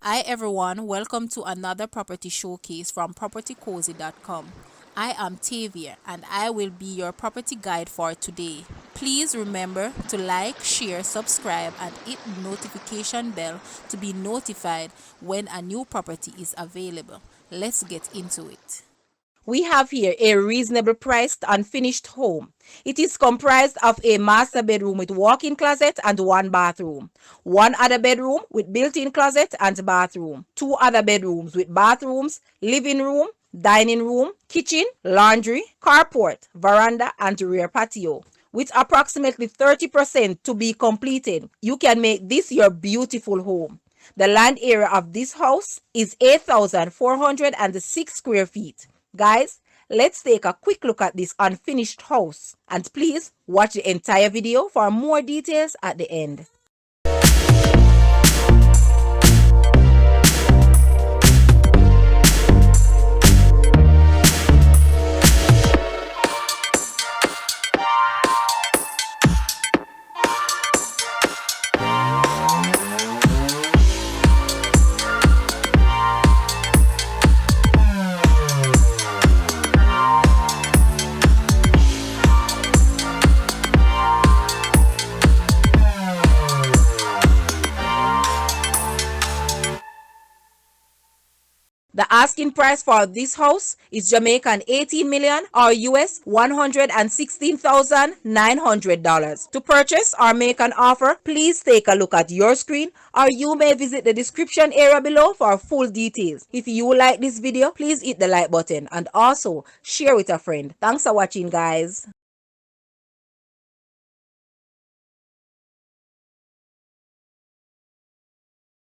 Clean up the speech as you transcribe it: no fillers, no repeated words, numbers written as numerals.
Hi everyone, welcome to another property showcase from propertycozy.com. I am Tavia and I will be your property guide for today. Please remember to like, share, subscribe and hit the notification bell to be notified when a new property is available. Let's get into it. We have here a reasonable priced unfinished home. It is comprised of a master bedroom with walk-in closet and one bathroom, one other bedroom with built-in closet and bathroom, two other bedrooms with bathrooms, living room, dining room, kitchen, laundry, carport, veranda and rear patio. With approximately 30% to be completed, you can make this your beautiful home. The land area of this house is 8,406 square feet. Guys, let's take a quick look at this unfinished house and please watch the entire video for more details at the end. The asking price for this house is Jamaican 18 million or US $116,900. To purchase or make an offer, please take a look at your screen or you may visit the description area below for full details. If you like this video, please hit the like button and also share with a friend. Thanks for watching, guys.